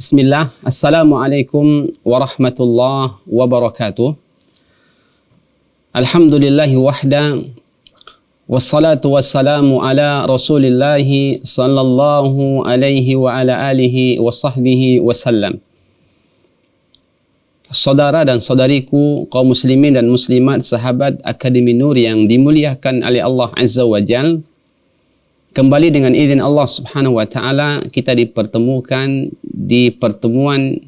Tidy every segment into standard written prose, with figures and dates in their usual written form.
Bismillah, Assalamualaikum warahmatullahi wabarakatuh. Alhamdulillahi wahda, wassalatu wassalamu ala rasulillahi sallallahu alaihi wa ala alihi wa sahbihi wasallam. Saudara dan saudariku, kaum muslimin dan muslimat, sahabat Akademi Nur yang dimuliakan oleh Allah Azza wa Jal, kembali dengan izin Allah Subhanahu wa Ta'ala kita dipertemukan di pertemuan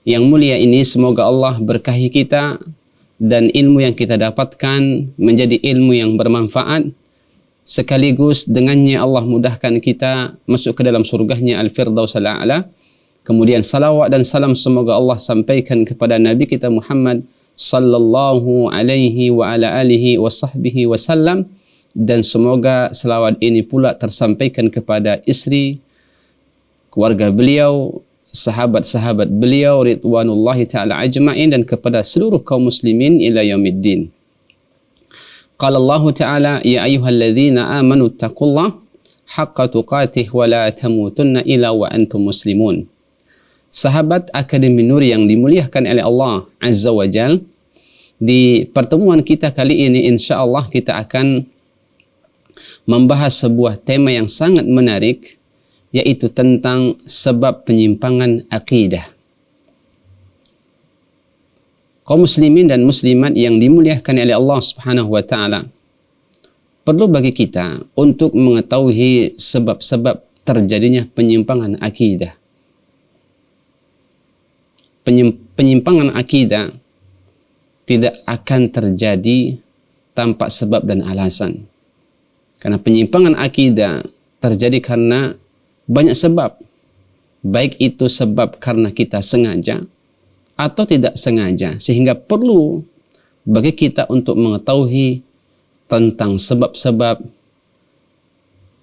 yang mulia ini. Semoga Allah berkahi kita dan ilmu yang kita dapatkan menjadi ilmu yang bermanfaat, sekaligus dengannya Allah mudahkan kita masuk ke dalam surganya Al-Firdaus Al-A'la. Kemudian salawat dan salam semoga Allah sampaikan kepada Nabi kita Muhammad sallallahu alaihi wa ala alihi wa sahbihi wasallam. Dan semoga selawat ini pula tersampaikan kepada istri, keluarga beliau, sahabat-sahabat beliau ridwanullahi ta'ala ajma'in, dan kepada seluruh kaum muslimin ila yaumiddin. Qala Allah ta'ala, ya ayyuhalladzina amanu taqullah haqqa tuqatih wa la tamutunna illa wa antum muslimun. Sahabat Akademi Nur yang dimuliakan oleh Allah Azza wa Jal, di pertemuan kita kali ini insyaallah kita akan membahas sebuah tema yang sangat menarik, yaitu tentang sebab penyimpangan akidah. Kaum muslimin dan muslimat yang dimuliakan oleh Allah Subhanahu wa Ta'ala, perlu bagi kita untuk mengetahui sebab-sebab terjadinya penyimpangan akidah. Penyimpangan akidah tidak akan terjadi tanpa sebab dan alasan. Karena penyimpangan akidah terjadi karena banyak sebab. Baik itu sebab karena kita sengaja atau tidak sengaja. Sehingga perlu bagi kita untuk mengetahui tentang sebab-sebab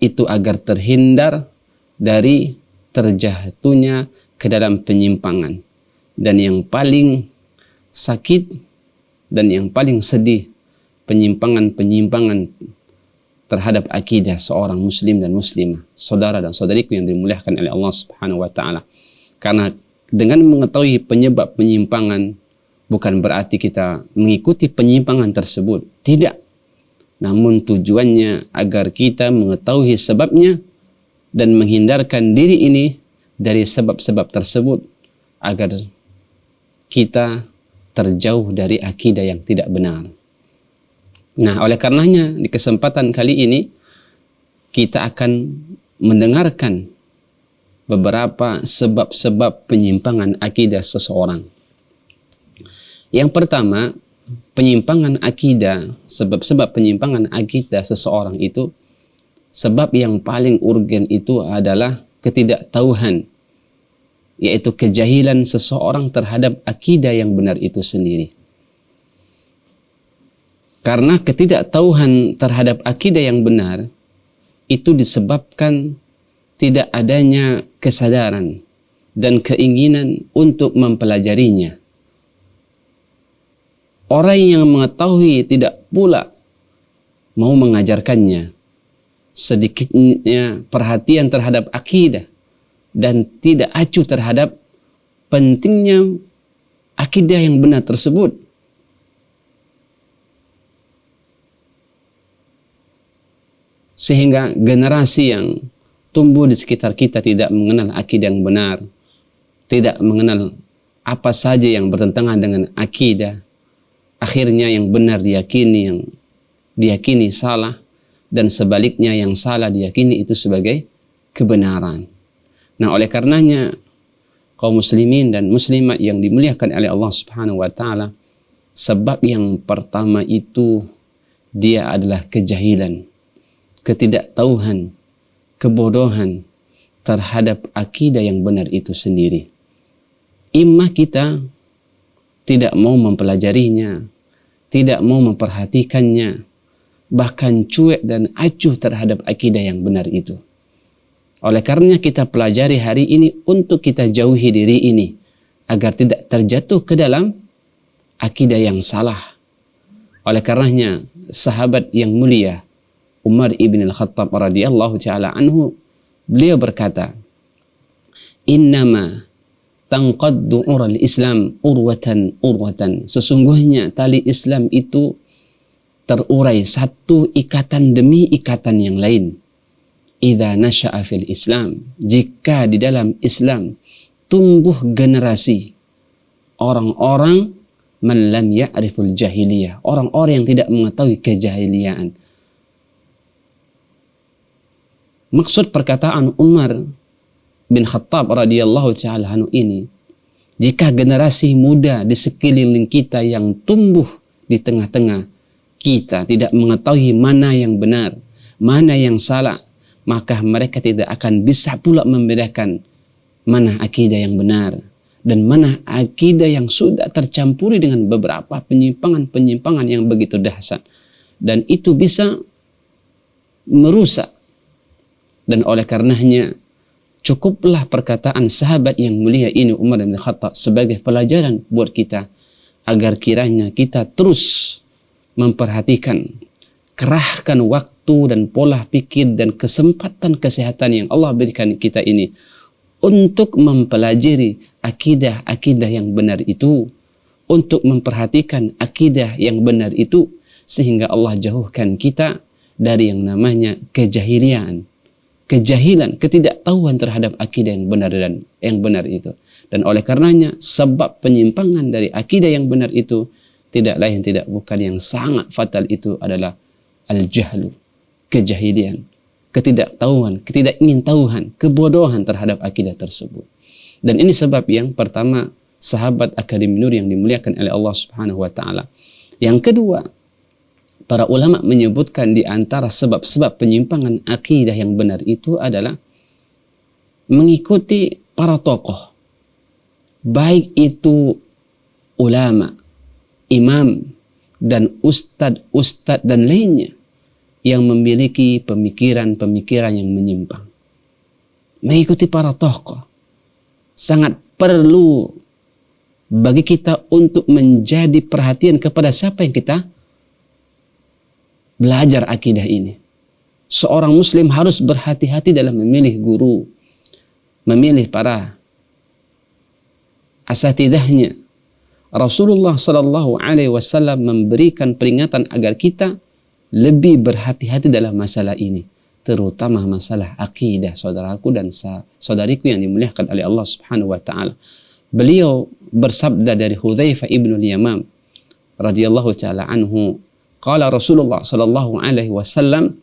itu agar terhindar dari terjatuhnya ke dalam penyimpangan. Dan yang paling sakit dan yang paling sedih, penyimpangan-penyimpangan terhadap akidah seorang muslim dan muslimah, saudara dan saudariku yang dimuliakan oleh Allah Subhanahu wa Ta'ala. Karena dengan mengetahui penyebab penyimpangan bukan berarti kita mengikuti penyimpangan tersebut, tidak. Namun tujuannya agar kita mengetahui sebabnya dan menghindarkan diri ini dari sebab-sebab tersebut agar kita terjauh dari akidah yang tidak benar. Nah, oleh karenanya di kesempatan kali ini kita akan mendengarkan beberapa sebab-sebab penyimpangan akidah seseorang. Yang pertama, penyimpangan akidah, sebab-sebab penyimpangan akidah seseorang itu, sebab yang paling urgen itu adalah ketidaktahuan, yaitu kejahilan seseorang terhadap akidah yang benar itu sendiri. Karena ketidaktahuan terhadap akidah yang benar itu disebabkan tidak adanya kesadaran dan keinginan untuk mempelajarinya. Orang yang mengetahui tidak pula mau mengajarkannya. Sedikitnya perhatian terhadap akidah dan tidak acuh terhadap pentingnya akidah yang benar tersebut. Sehingga generasi yang tumbuh di sekitar kita tidak mengenal akidah yang benar, tidak mengenal apa saja yang bertentangan dengan akidah. Akhirnya yang benar diyakini, yang diyakini salah, dan sebaliknya yang salah diyakini itu sebagai kebenaran. Nah, oleh karenanya kaum muslimin dan muslimat yang dimuliakan oleh Allah Subhanahu wa Ta'ala, sebab yang pertama itu dia adalah kejahilan, ketidaktahuan, kebodohan terhadap akidah yang benar itu sendiri. Imma kita tidak mau mempelajarinya, tidak mau memperhatikannya, bahkan cuek dan acuh terhadap akidah yang benar itu. Oleh karenanya kita pelajari hari ini untuk kita jauhi diri ini agar tidak terjatuh ke dalam akidah yang salah. Oleh karenanya sahabat yang mulia Umar ibn al-Khattab radhiyallahu ta'ala anhu, beliau berkata, innama tanqaddu ural Islam urwatan urwatan. Sesungguhnya tali Islam itu terurai satu ikatan demi ikatan yang lain. Idza nasha'a fil Islam, jika di dalam Islam tumbuh generasi orang-orang man lam ya'riful jahiliyah, orang-orang yang tidak mengetahui kejahiliaan. Maksud perkataan Umar bin Khattab radhiyallahu ta'ala anhu ini, jika generasi muda di sekeliling kita yang tumbuh di tengah-tengah kita tidak mengetahui mana yang benar, mana yang salah, maka mereka tidak akan bisa pula membedakan mana akidah yang benar dan mana akidah yang sudah tercampuri dengan beberapa penyimpangan-penyimpangan yang begitu dahsyat. Dan itu bisa merusak. Dan oleh karenanya, cukuplah perkataan sahabat yang mulia ini Umar bin Khattab sebagai pelajaran buat kita, agar kiranya kita terus memperhatikan, kerahkan waktu dan pola pikir dan kesempatan kesehatan yang Allah berikan kita ini untuk mempelajari akidah-akidah yang benar itu, untuk memperhatikan akidah yang benar itu, sehingga Allah jauhkan kita dari yang namanya kejahilan, ketidaktahuan terhadap akidah yang benar dan yang benar itu. Dan oleh karenanya, sebab penyimpangan dari akidah yang benar itu tidak lain tidak bukan yang sangat fatal, itu adalah al-jahlu, kejahilian, ketidaktahuan, ketidakingintahuan, kebodohan terhadap akidah tersebut. Dan ini sebab yang pertama sahabat Akademi Nur yang dimuliakan oleh Allah Subhanahu wa taala. Yang kedua, para ulama menyebutkan di antara sebab-sebab penyimpangan akidah yang benar itu adalah mengikuti para tokoh, baik itu ulama, imam, dan ustadz dan lainnya yang memiliki pemikiran-pemikiran yang menyimpang. Mengikuti para tokoh sangat perlu bagi kita untuk menjadi perhatian kepada siapa yang kita belajar akidah ini. Seorang muslim harus berhati-hati dalam memilih guru, memilih para asatidahnya. Rasulullah Sallallahu Alaihi Wasallam memberikan peringatan agar kita lebih berhati-hati dalam masalah ini, terutama masalah akidah, saudaraku dan saudariku yang dimuliakan oleh Allah Subhanahu Wa Taala. Beliau bersabda dari Hudzaifah ibn al-Yamam radhiyallahu taala anhu, qala Rasulullah Sallallahu Alaihi Wasallam,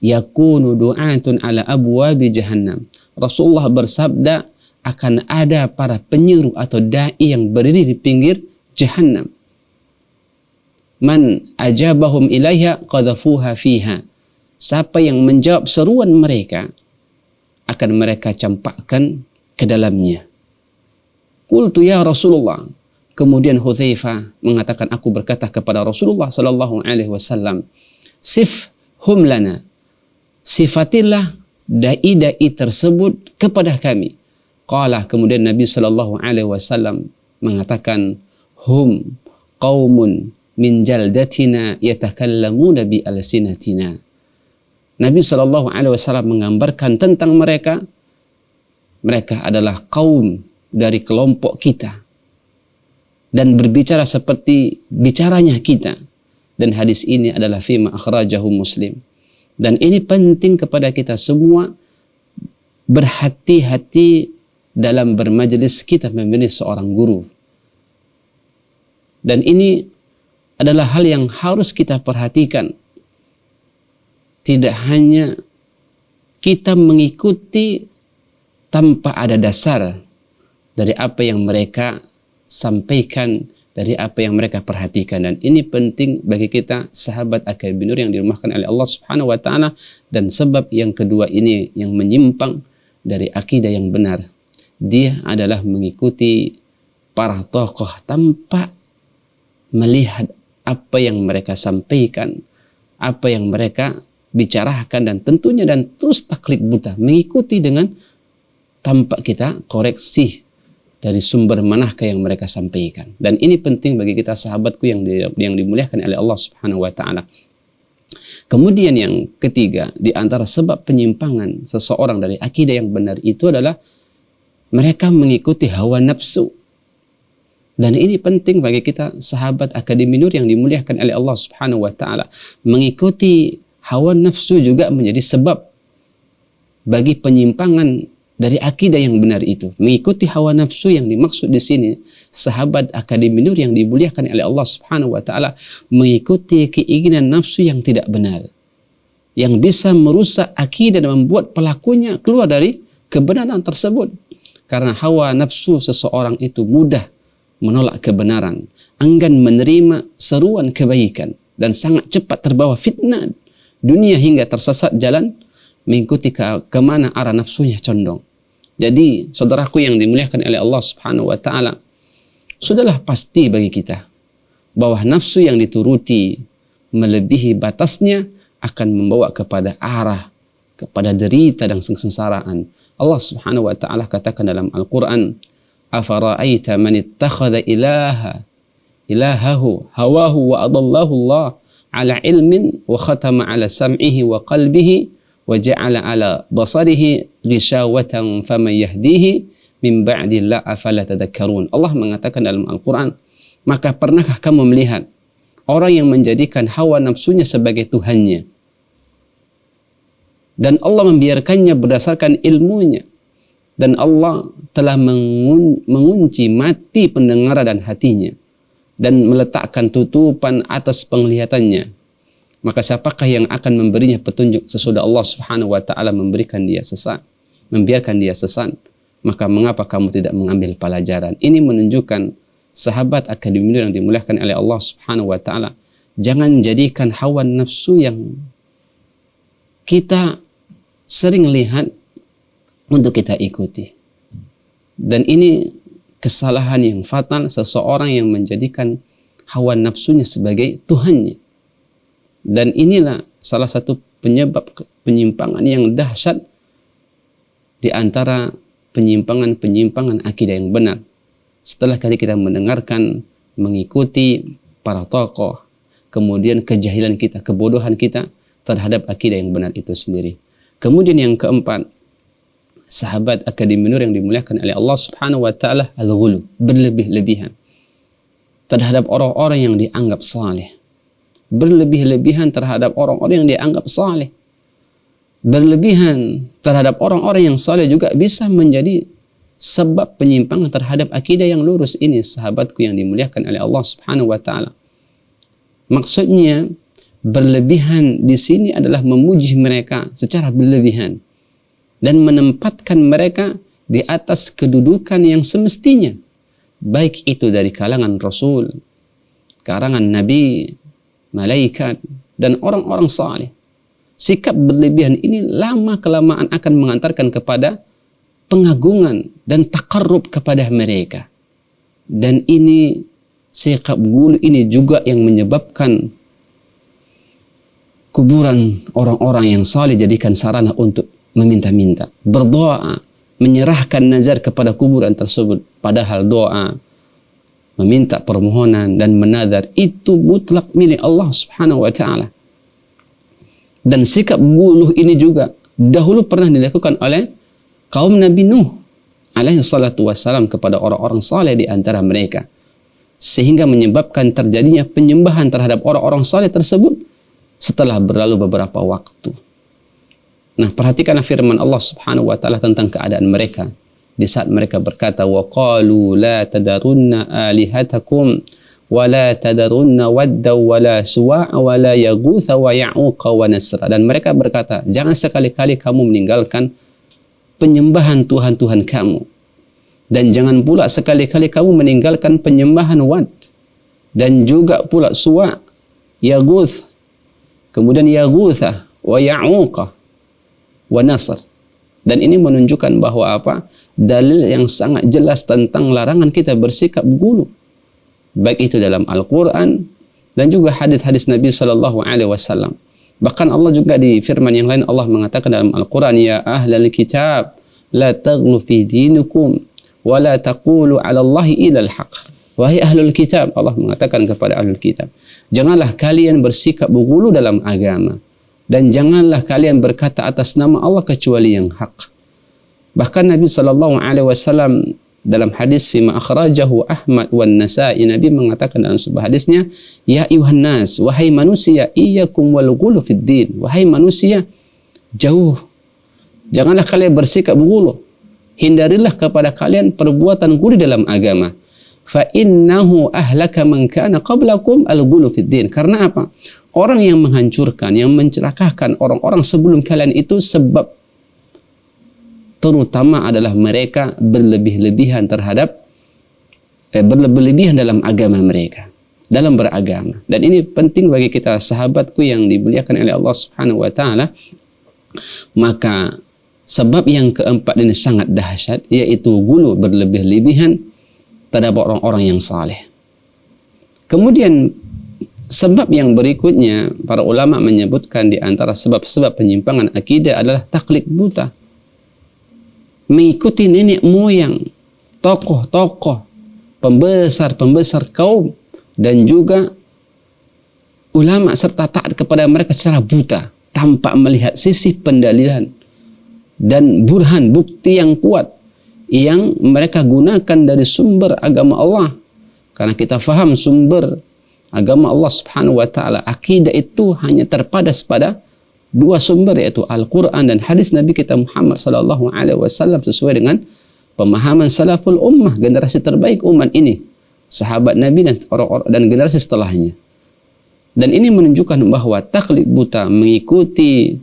yakunu du'atun ala abwabi jahannam. Rasulullah bersabda, akan ada para penyeru atau dai yang berdiri di pinggir jahannam. Man ajabahum ilaiha qadhafuha fiha. Siapa yang menjawab seruan mereka, akan mereka campakkan ke dalamnya. Qultu ya Rasulullah. Kemudian Hudzaifah mengatakan, aku berkata kepada Rasulullah sallallahu alaihi wasallam, sifhum lana. Sifatilah dai-dai tersebut kepada kami. Qala, kemudian Nabi sallallahu alaihi wasallam mengatakan, hum qaumun min jaldatina yatakallamuna bi alsinatina. Nabi sallallahu alaihi wasallam menggambarkan tentang mereka adalah kaum dari kelompok kita dan berbicara seperti bicaranya kita. Dan hadis ini adalah fima akhrajahu Muslim. Dan ini penting kepada kita semua berhati-hati dalam bermajelis kita memilih seorang guru. Dan ini adalah hal yang harus kita perhatikan. Tidak hanya kita mengikuti tanpa ada dasar dari apa yang mereka sampaikan, dari apa yang mereka perhatikan. Dan ini penting bagi kita sahabat Akademi Nur yang dirahmati oleh Allah Subhanahu wa taala. Dan sebab yang kedua ini yang menyimpang dari akidah yang benar, dia adalah mengikuti para tokoh tanpa melihat apa yang mereka sampaikan, apa yang mereka bicarakan, dan tentunya dan terus taklid buta, mengikuti dengan tanpa kita koreksi dari sumber manakah yang mereka sampaikan. Dan ini penting bagi kita sahabatku yang dimuliakan oleh Allah Subhanahu wa taala. Kemudian yang ketiga, di antara sebab penyimpangan seseorang dari akidah yang benar itu adalah Mereka mengikuti hawa nafsu. Dan ini penting bagi kita sahabat Akademi Nur yang dimuliakan oleh Allah Subhanahu wa taala. Mengikuti hawa nafsu juga menjadi sebab bagi penyimpangan dari akidah yang benar itu. Mengikuti hawa nafsu yang dimaksud di sini sahabat Akademi Nur yang dimuliakan oleh Allah Subhanahu wa taala, mengikuti keinginan nafsu yang tidak benar, yang bisa merusak akidah dan membuat pelakunya keluar dari kebenaran tersebut. Karena hawa nafsu seseorang itu mudah menolak kebenaran, enggan menerima seruan kebaikan, dan sangat cepat terbawa fitnah dunia hingga tersesat jalan mengikuti kemana arah nafsunya condong. Jadi saudaraku yang dimuliakan oleh Allah Subhanahu wa taala, sudahlah pasti bagi kita bahwa nafsu yang dituruti melebihi batasnya akan membawa kepada kepada derita dan sengsaraan. Allah Subhanahu wa taala katakan dalam Al-Qur'an, afara'aita man ittakhadha ilahahu hawahu wa adallahu Allah ala ilmin wa khatama ala sam'ihi wa qalbihi wa ja'ala ala basarihi ghishawatan faman yahdihi min ba'di la afala tadhakkarun. Allah mengatakan dalam Al-Quran, maka pernahkah kamu melihat orang yang menjadikan hawa nafsunya sebagai Tuhannya, dan Allah membiarkannya berdasarkan ilmunya, dan Allah telah mengunci mati pendengaran dan hatinya, dan meletakkan tutupan atas penglihatannya. Maka siapakah yang akan memberinya petunjuk sesudah Allah Subhanahu wa taala memberikan dia sesat, membiarkan dia sesat? Maka mengapa kamu tidak mengambil pelajaran? Ini menunjukkan sahabat Akademi Nur yang dimuliakan oleh Allah Subhanahu wa taala, jangan jadikan hawa nafsu yang kita sering lihat untuk kita ikuti. Dan ini kesalahan yang fatal seseorang yang menjadikan hawa nafsunya sebagai Tuhannya. Dan inilah salah satu penyebab penyimpangan yang dahsyat di antara penyimpangan-penyimpangan akidah yang benar. Setelah kali kita mendengarkan, mengikuti para tokoh, kemudian kejahilan kita, kebodohan kita terhadap akidah yang benar itu sendiri. Kemudian yang keempat, sahabat Akademi Nur yang dimuliakan oleh Allah Subhanahu wa taala, al-ghulu, berlebih-lebihan terhadap orang-orang yang dianggap saleh. Berlebih-lebihan terhadap orang-orang yang dianggap saleh. Berlebihan terhadap orang-orang yang saleh juga bisa menjadi sebab penyimpangan terhadap akidah yang lurus ini, sahabatku yang dimuliakan oleh Allah Subhanahu wa taala. Maksudnya berlebihan di sini adalah memuji mereka secara berlebihan dan menempatkan mereka di atas kedudukan yang semestinya, baik itu dari kalangan Rasul, kalangan Nabi, malaikat, dan orang-orang saleh. Sikap berlebihan ini lama-kelamaan akan mengantarkan kepada pengagungan dan takarrub kepada mereka. Dan ini, sikap gulu ini juga yang menyebabkan kuburan orang-orang yang saleh jadikan sarana untuk meminta-minta, berdoa, menyerahkan nazar kepada kuburan tersebut. Padahal doa, meminta permohonan dan menazar itu mutlak milik Allah Subhanahu wa taala. Dan sikap guluh ini juga dahulu pernah dilakukan oleh kaum Nabi Nuh alaihi salatu wassalam kepada orang-orang saleh di antara mereka, sehingga menyebabkan terjadinya penyembahan terhadap orang-orang saleh tersebut setelah berlalu beberapa waktu. Nah, perhatikanlah firman Allah Subhanahu wa taala tentang keadaan mereka di saat mereka berkata, wa qalu la tadarunna alihatakum wa la tadarunna wadda wa la suwa'a wa la yaghutha wa ya'uqa wa nasra. Dan mereka berkata, jangan sekali-kali kamu meninggalkan penyembahan Tuhan-Tuhan kamu, dan jangan pula sekali-kali kamu meninggalkan penyembahan Wad, dan juga pula Suwa', Yaghuth, kemudian Yaghutha wa Ya'uqa wa Nasr. Dan ini menunjukkan bahwa apa? Dalil yang sangat jelas tentang larangan kita bersikap gulu, baik itu dalam Al-Quran dan juga hadis-hadis Nabi Sallallahu Alaihi Wasallam. Bahkan Allah juga di firman yang lain, Allah mengatakan dalam Al-Quran, ya ahlal kitab la taghlu fi dinikum wa la taqulu ala Allahi illa al-haq. Wahai ahlul kitab, Allah mengatakan kepada ahlul kitab, janganlah kalian bersikap gulu dalam agama, dan janganlah kalian berkata atas nama Allah kecuali yang hak. Bahkan Nabi SAW dalam hadis fima akhrajahu Ahmad wan Nasa'i, Nabi mengatakan dalam sebuah hadisnya, ya ayuhan nas, wahai manusia, iyyakum wal ghulu fid din, wahai manusia, janganlah kalian bersikap ghulu, hindarilah kepada kalian perbuatan ghulu dalam agama. Fa innahu ahlaka man kana qablakum al ghulu fid din. Karena apa? Orang yang menghancurkan, yang mencelakakan orang-orang sebelum kalian itu sebab terutama adalah mereka berlebih-lebihan berlebih-lebihan dalam agama mereka, dalam beragama. Dan ini penting bagi kita sahabatku yang dimuliakan oleh Allah Subhanahu wa taala. Maka sebab yang keempat ini sangat dahsyat, yaitu gulu, berlebih-lebihan terhadap orang-orang yang saleh. Kemudian sebab yang berikutnya, para ulama menyebutkan di antara sebab-sebab penyimpangan akidah adalah taklid buta. Mengikuti nenek moyang, tokoh-tokoh, pembesar-pembesar kaum, dan juga ulama serta taat kepada mereka secara buta, tanpa melihat sisi pendalilan dan burhan, bukti yang kuat yang mereka gunakan dari sumber agama Allah. Karena kita faham sumber agama Allah Subhanahu wa taala, akidah itu hanya terpadas pada dua sumber, yaitu Al-Quran dan hadis Nabi kita Muhammad SAW, sesuai dengan pemahaman salaful ummah, generasi terbaik umat ini, sahabat Nabi dan orang-orang dan generasi setelahnya. Dan ini menunjukkan bahwa taklid buta, mengikuti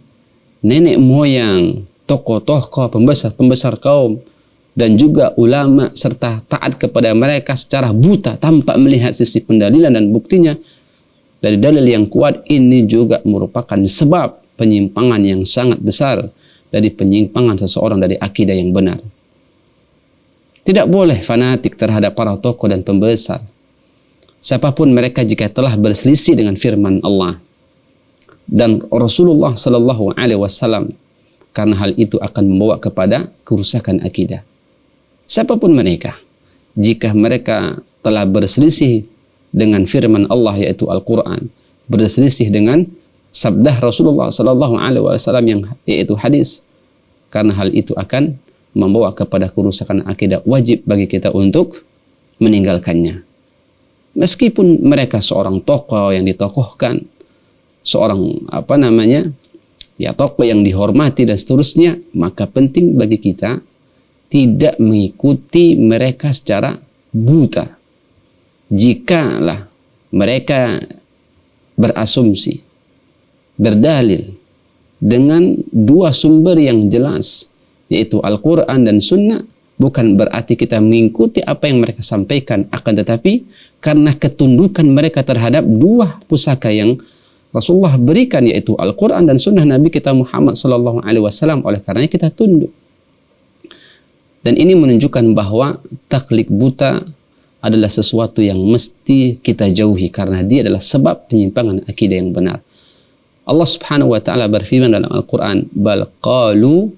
nenek moyang, tokoh-tokoh, pembesar kaum, dan juga ulama serta taat kepada mereka secara buta tanpa melihat sisi pendalilan dan buktinya dari dalil yang kuat, ini juga merupakan sebab penyimpangan yang sangat besar dari penyimpangan seseorang dari akidah yang benar. Tidak boleh fanatik terhadap para tokoh dan pembesar, siapapun mereka, jika telah berselisih dengan firman Allah dan Rasulullah Sallallahu Alaihi Wasallam, karena hal itu akan membawa kepada kerusakan akidah. Siapapun mereka, jika mereka telah berselisih dengan firman Allah yaitu Al-Quran, berselisih dengan sabda Rasulullah Sallallahu Alaihi Wasallam yang yaitu hadis, karena hal itu akan membawa kepada kerusakan akidah, wajib bagi kita untuk meninggalkannya. Meskipun mereka seorang tokoh yang ditokohkan, seorang tokoh yang dihormati dan seterusnya, maka penting bagi kita tidak mengikuti mereka secara buta. Jikalah mereka berasumsi, berdalil dengan dua sumber yang jelas, yaitu Al-Quran dan Sunnah, bukan berarti kita mengikuti apa yang mereka sampaikan, akan tetapi karena ketundukan mereka terhadap dua pusaka yang Rasulullah berikan, yaitu Al-Quran dan Sunnah Nabi kita Muhammad SAW, oleh karenanya kita tunduk. Dan ini menunjukkan bahwa taklid buta adalah sesuatu yang mesti kita jauhi, karena dia adalah sebab penyimpangan akidah yang benar. Allah Subhanahu wa taala berfirman dalam Al-Quran, bal qalu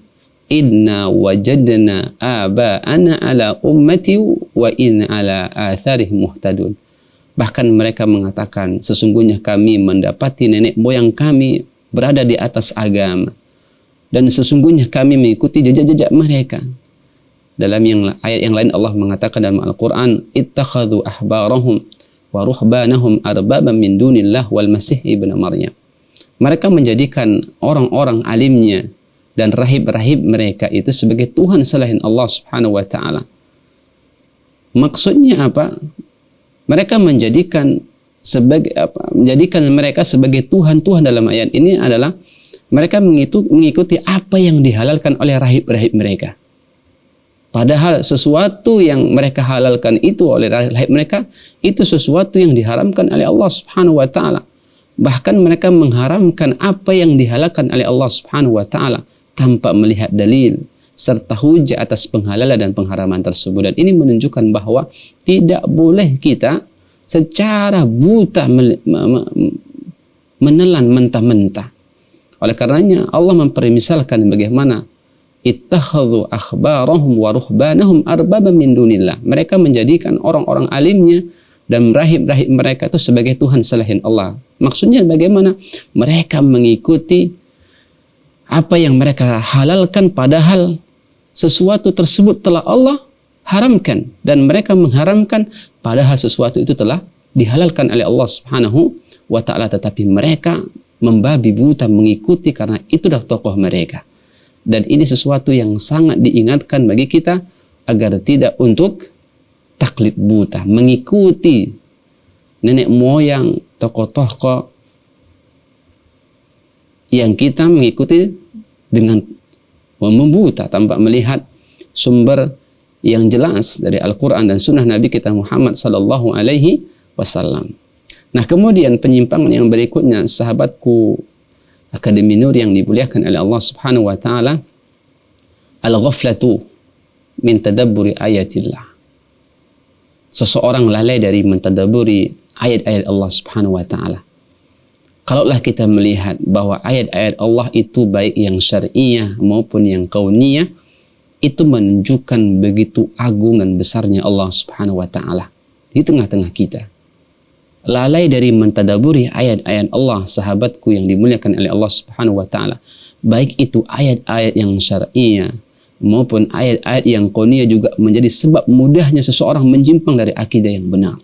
inna wajadna aba'ana ala ummati wa inna ala atharihim muhtadun. Bahkan mereka mengatakan, sesungguhnya kami mendapati nenek moyang kami berada di atas agama, dan sesungguhnya kami mengikuti jejak-jejak mereka. Dalam ayat yang lain Allah mengatakan dalam Al-Quran, ittakhadhu ahbarahum wa ruhbanahum arbaban min dunillah wal masih ibn Maryam. Mereka menjadikan orang-orang alimnya dan rahib-rahib mereka itu sebagai Tuhan selain Allah Subhanahu wa taala. Maksudnya apa? Mereka menjadikan mereka sebagai Tuhan-Tuhan dalam ayat ini adalah mereka mengikuti apa yang dihalalkan oleh rahib-rahib mereka. Padahal sesuatu yang mereka halalkan itu oleh rahib mereka, itu sesuatu yang diharamkan oleh Allah Subhanahu wa taala. Bahkan mereka mengharamkan apa yang dihalalkan oleh Allah Subhanahu wa taala tanpa melihat dalil serta hujah atas penghalalan dan pengharaman tersebut. Dan ini menunjukkan bahwa tidak boleh kita secara buta menelan mentah-mentah. Oleh karenanya Allah mempermisalkan bagaimana ittakhadhu akhbarahum wa ruhbanahum arbaban min dunillah. Mereka menjadikan orang-orang alimnya dan rahib-rahib mereka itu sebagai Tuhan selain Allah. Maksudnya bagaimana? Mereka mengikuti apa yang mereka halalkan, padahal sesuatu tersebut telah Allah haramkan dan mereka mengharamkan padahal sesuatu itu telah dihalalkan oleh Allah Subhanahu wa taala, tetapi mereka membabi buta mengikuti karena itu adalah tokoh mereka. Dan ini sesuatu yang sangat diingatkan bagi kita agar tidak untuk taklid buta, mengikuti nenek moyang, tokoh-tokoh yang kita mengikuti dengan membuta tanpa melihat sumber yang jelas dari Al-Quran dan Sunnah Nabi kita Muhammad sallallahu alaihi wasallam. Nah, kemudian penyimpangan yang berikutnya, sahabatku Akademi Nur yang dimuliakan oleh Allah Subhanahu wa taala, al-ghaflatu min tadabburi ayatillah. Seseorang lalai dari mentadabburi ayat-ayat Allah Subhanahu wa taala. Kalaulah kita melihat bahwa ayat-ayat Allah itu baik yang syar'iyah maupun yang kauniyah, itu menunjukkan begitu agung dan besarnya Allah Subhanahu wa taala di tengah-tengah kita. Lalai dari mentadaburi ayat-ayat Allah, sahabatku yang dimuliakan oleh Allah Subhanahu wa taala, baik itu ayat-ayat yang syar'iyah maupun ayat-ayat yang kauniyah, juga menjadi sebab mudahnya seseorang menyimpang dari akidah yang benar.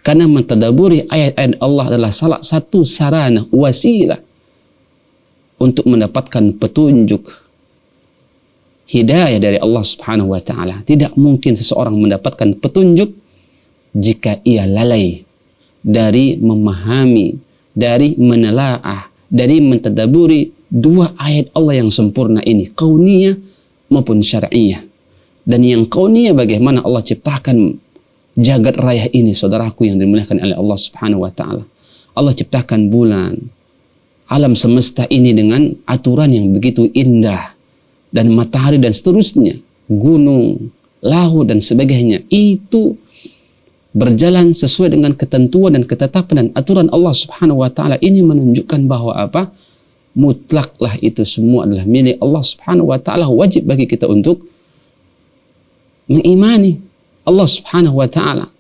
Karena mentadaburi ayat-ayat Allah adalah salah satu sarana, wasilah untuk mendapatkan petunjuk hidayah dari Allah Subhanahu wa taala. Tidak mungkin seseorang mendapatkan petunjuk jika ia lalai dari memahami, dari menelaah, dari mentadaburi dua ayat Allah yang sempurna ini, kauniyah maupun syar'iyah. Dan yang kauniyah, bagaimana Allah ciptakan jagat raya ini, saudaraku yang dimuliakan oleh Allah Subhanahu wa taala. Allah ciptakan bulan, alam semesta ini dengan aturan yang begitu indah, dan matahari dan seterusnya, gunung, laut dan sebagainya, itu berjalan sesuai dengan ketentuan dan ketetapan dan aturan Allah Subhanahu wa taala. Ini menunjukkan bahwa apa? Mutlaklah itu semua adalah milik Allah Subhanahu wa taala. Wajib bagi kita untuk mengimani Allah Subhanahu wa taala.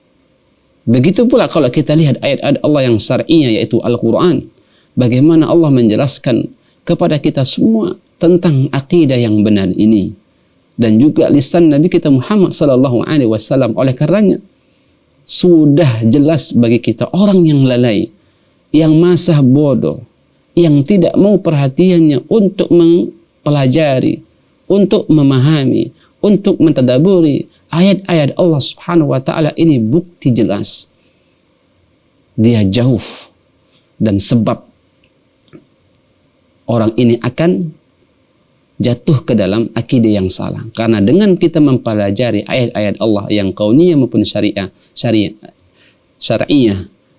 Begitu pula kalau kita lihat ayat-ayat Allah yang syar'iyah, yaitu Al-Quran. Bagaimana Allah menjelaskan kepada kita semua tentang akidah yang benar ini. Dan juga lisan Nabi kita Muhammad sallallahu alaihi wasallam. Oleh karenanya sudah jelas bagi kita, orang yang lalai, yang masih bodoh, yang tidak mau perhatiannya untuk mempelajari, untuk memahami, untuk mentadaburi ayat-ayat Allah Subhanahu wa taala, ini bukti jelas dia jauh, dan sebab orang ini akan jatuh ke dalam akidah yang salah. Karena dengan kita mempelajari ayat-ayat Allah yang kauniyah maupun syar'iyah,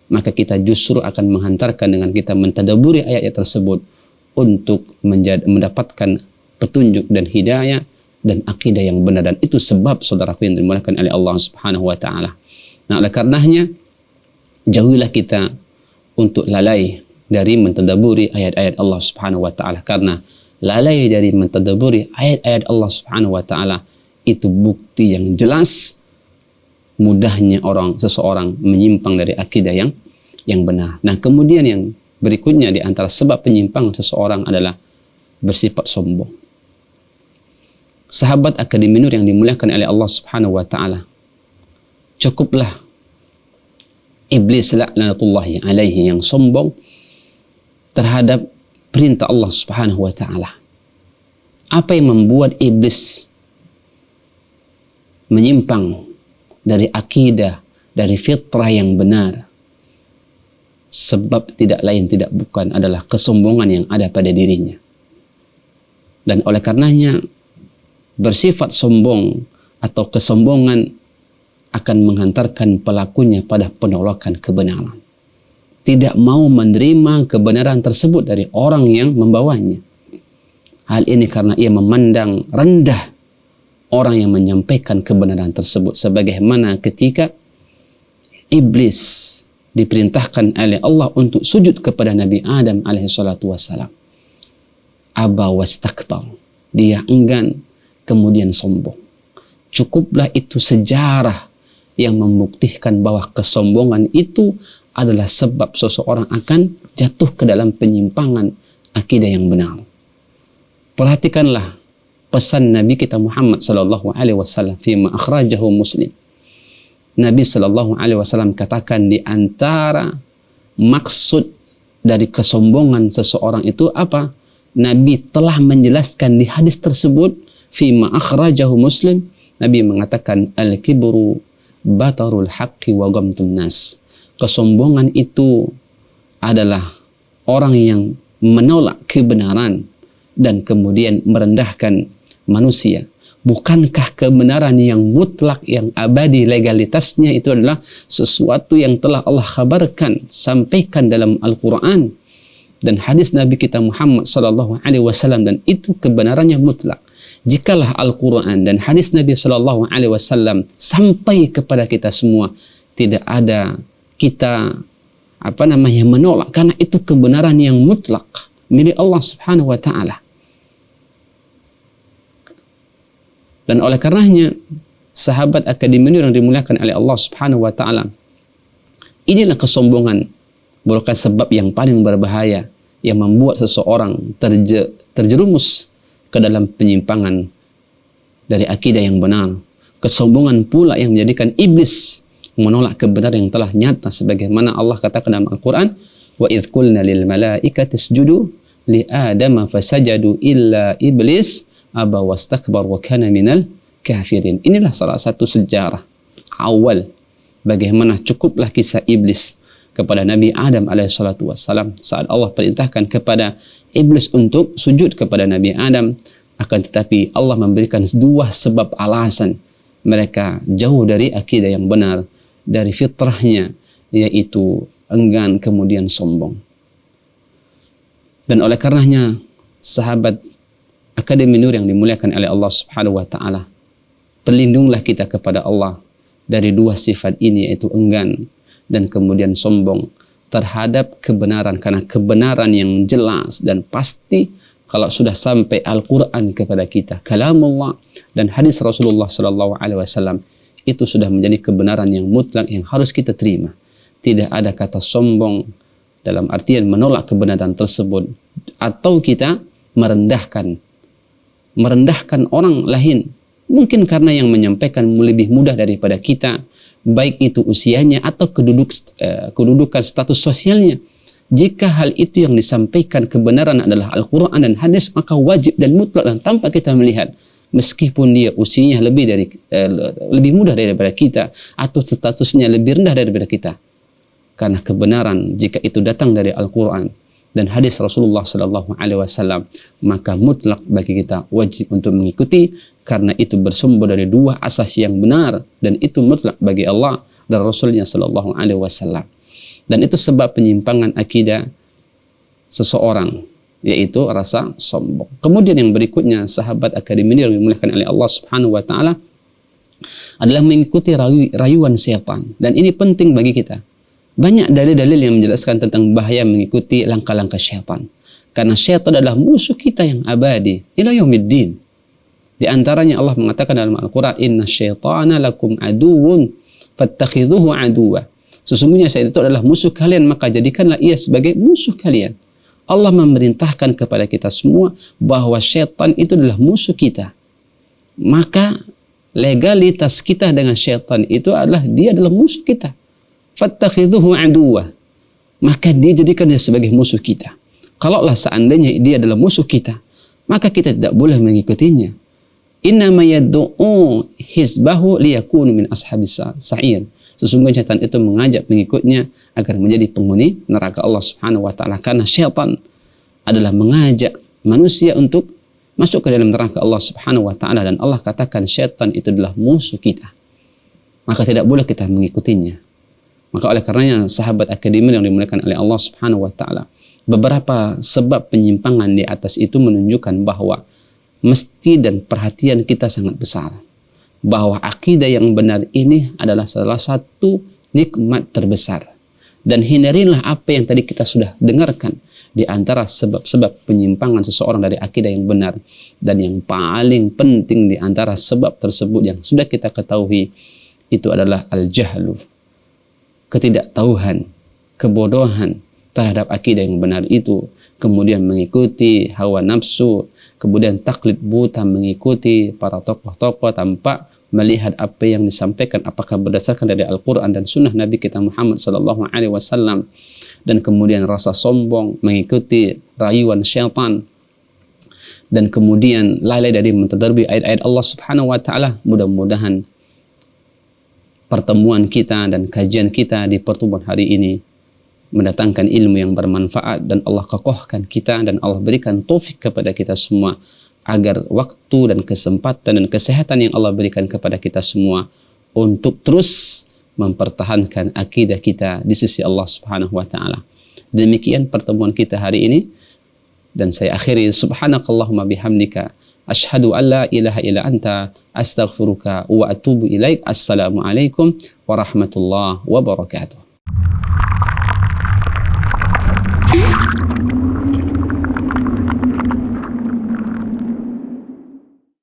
maka kita justru akan menghantarkan dengan kita mentadaburi ayat-ayat tersebut untuk mendapatkan petunjuk dan hidayah dan akidah yang benar. Dan itu sebab, saudaraku yang dimuliakan oleh Allah Subhanahu wa taala. Nah, oleh karenanya jauhilah kita untuk lalai dari mentadaburi ayat-ayat Allah Subhanahu wa taala, karena lalai dari mentadaburi ayat-ayat Allah Subhanahu wa taala itu bukti yang jelas mudahnya seseorang menyimpang dari akidah yang benar. Nah, kemudian yang berikutnya di antara sebab penyimpangan seseorang adalah bersifat sombong. Sahabat Akademi Nur yang dimuliakan oleh Allah Subhanahu wa taala, cukuplah iblis laknatullahi alaihi yang sombong terhadap perintah Allah Subhanahu wa taala. Apa yang membuat iblis menyimpang dari akidah, dari fitrah yang benar? Sebab tidak lain tidak bukan adalah kesombongan yang ada pada dirinya. Dan oleh karenanya bersifat sombong atau kesombongan akan menghantarkan pelakunya pada penolakan kebenaran. Tidak mau menerima kebenaran tersebut dari orang yang membawanya. Hal ini karena ia memandang rendah orang yang menyampaikan kebenaran tersebut. Sebagaimana ketika iblis diperintahkan oleh Allah untuk sujud kepada Nabi Adam alaihissalatu wassalam. Aba wastakbar. Dia enggan, kemudian sombong. Cukuplah itu sejarah yang membuktikan bahwa kesombongan itu adalah sebab seseorang akan jatuh ke dalam penyimpangan akidah yang benar. Perhatikanlah pesan Nabi kita Muhammad sallallahu alaihi wasallam fima akhrajahu Muslim. Nabi sallallahu alaihi wasallam katakan di antara maksud dari kesombongan seseorang itu apa? Nabi telah menjelaskan di hadis tersebut fima akhrajahu Muslim. Nabi mengatakan al-kibru batarul haqqi wa ghamtun nas. Kesombongan itu adalah orang yang menolak kebenaran dan kemudian merendahkan manusia. Bukankah kebenaran yang mutlak, yang abadi legalitasnya itu adalah sesuatu yang telah Allah khabarkan, sampaikan dalam Al-Quran dan hadis Nabi kita Muhammad sallallahu alaihi wasallam, dan itu kebenarannya mutlak. Jikalah Al-Quran dan hadis Nabi sallallahu alaihi wasallam sampai kepada kita semua, tidak ada kita menolak, karena itu kebenaran yang mutlak milik Allah Subhanahu wa taala. Dan oleh karenanya sahabat Akademi Nur yang dimuliakan oleh Allah Subhanahu wa taala, inilah kesombongan merupakan sebab yang paling berbahaya yang membuat seseorang terjerumus ke dalam penyimpangan dari akidah yang benar. Kesombongan pula yang menjadikan iblis menolak kebenaran yang telah nyata, sebagaimana Allah katakan dalam Al-Quran, wa idh qulna lil malaikati isjudu li adama fasajadu illa iblis aba wastakbar wa kana minal kafirin. Inilah salah satu sejarah awal bagaimana cukuplah kisah iblis kepada Nabi Adam alaihissalatu wassalam saat Allah perintahkan kepada iblis untuk sujud kepada Nabi Adam, akan tetapi Allah memberikan dua sebab alasan mereka jauh dari akidah yang benar, dari fitrahnya, yaitu enggan kemudian sombong. Dan oleh karenanya sahabat Akademi Nur yang dimuliakan oleh Allah Subhanahu wa taala, perlindunglah kita kepada Allah dari dua sifat ini, yaitu enggan dan kemudian sombong terhadap kebenaran, karena kebenaran yang jelas dan pasti kalau sudah sampai Al-Quran kepada kita, kalamullah dan hadis Rasulullah sallallahu alaihi wasallam, itu sudah menjadi kebenaran yang mutlak yang harus kita terima. Tidak ada kata sombong dalam artian menolak kebenaran tersebut atau kita merendahkan orang lain, mungkin karena yang menyampaikan lebih mudah daripada kita, baik itu usianya atau kedudukan status sosialnya. Jika hal itu yang disampaikan kebenaran adalah Al-Quran dan hadis, maka wajib dan mutlak dan tanpa kita melihat, meskipun dia usianya lebih mudah daripada kita atau statusnya lebih rendah daripada kita, karena kebenaran jika itu datang dari Al-Quran dan hadis Rasulullah sallallahu alaihi wasallam, maka mutlak bagi kita wajib untuk mengikuti, karena itu bersumber dari dua asas yang benar, dan itu mutlak bagi Allah dan Rasulnya sallallahu alaihi wasallam. Dan itu sebab penyimpangan akidah seseorang, yaitu rasa sombong. Kemudian yang berikutnya, sahabat Akademi yang dimuliakan oleh Allah Subhanahu wa taala, adalah mengikuti rayuan syaitan. Dan ini penting bagi kita. Banyak dalil-dalil yang menjelaskan tentang bahaya mengikuti langkah-langkah syaitan. Karena syaitan adalah musuh kita yang abadi ila yaumiddin. Di antaranya Allah mengatakan dalam Al-Quran, inna syaitana lakum aduwwun fattakhidhuhu aduwwa. Sesungguhnya syaitan itu adalah musuh kalian, maka jadikanlah ia sebagai musuh kalian. Allah memerintahkan kepada kita semua bahwa syaitan itu adalah musuh kita. Maka legalitas kita dengan syaitan itu adalah dia adalah musuh kita. Fattakhidhuhu aduwwa. Maka dia jadikan dia sebagai musuh kita. Kalaulah seandainya dia adalah musuh kita, maka kita tidak boleh mengikutinya. Innama yad'u hizbahu liyakunu min ashabis sa'ir. Sesungguhnya syaitan itu mengajak pengikutnya agar menjadi penghuni neraka Allah Subhanahu wa taala, karena syaitan adalah mengajak manusia untuk masuk ke dalam neraka Allah Subhanahu wa taala, dan Allah katakan syaitan itu adalah musuh kita. Maka tidak boleh kita mengikutinya. Maka oleh karenanya sahabat Akademi yang dimuliakan oleh Allah Subhanahu wa taala, beberapa sebab penyimpangan di atas itu menunjukkan bahwa mesti dan perhatian kita sangat besar, bahwa akidah yang benar ini adalah salah satu nikmat terbesar. Dan hindarilah apa yang tadi kita sudah dengarkan di antara sebab-sebab penyimpangan seseorang dari akidah yang benar. Dan yang paling penting di antara sebab tersebut yang sudah kita ketahui, itu adalah al-jahlu, ketidaktahuan, kebodohan terhadap akidah yang benar itu, kemudian mengikuti hawa nafsu kemudian taklid buta mengikuti para tokoh-tokoh tanpa melihat apa yang disampaikan apakah berdasarkan dari Al-Quran dan Sunnah Nabi kita Muhammad Sallallahu Alaihi Wasallam, dan kemudian rasa sombong mengikuti rayuan syaitan, dan kemudian lalai dari mentadaburi ayat-ayat Allah Subhanahu Wa Taala. Mudah-mudahan pertemuan kita dan kajian kita di pertemuan hari ini mendatangkan ilmu yang bermanfaat, dan Allah kokohkan kita dan Allah berikan taufik kepada kita semua agar waktu dan kesempatan dan kesehatan yang Allah berikan kepada kita semua untuk terus mempertahankan akidah kita di sisi Allah Subhanahu wa taala. Demikian pertemuan kita hari ini, dan saya akhiri subhanakallahumma bihamdika asyhadu an la ilaha illa anta astaghfiruka wa atubu ilaik. Assalamualaikum warahmatullahi wabarakatuh.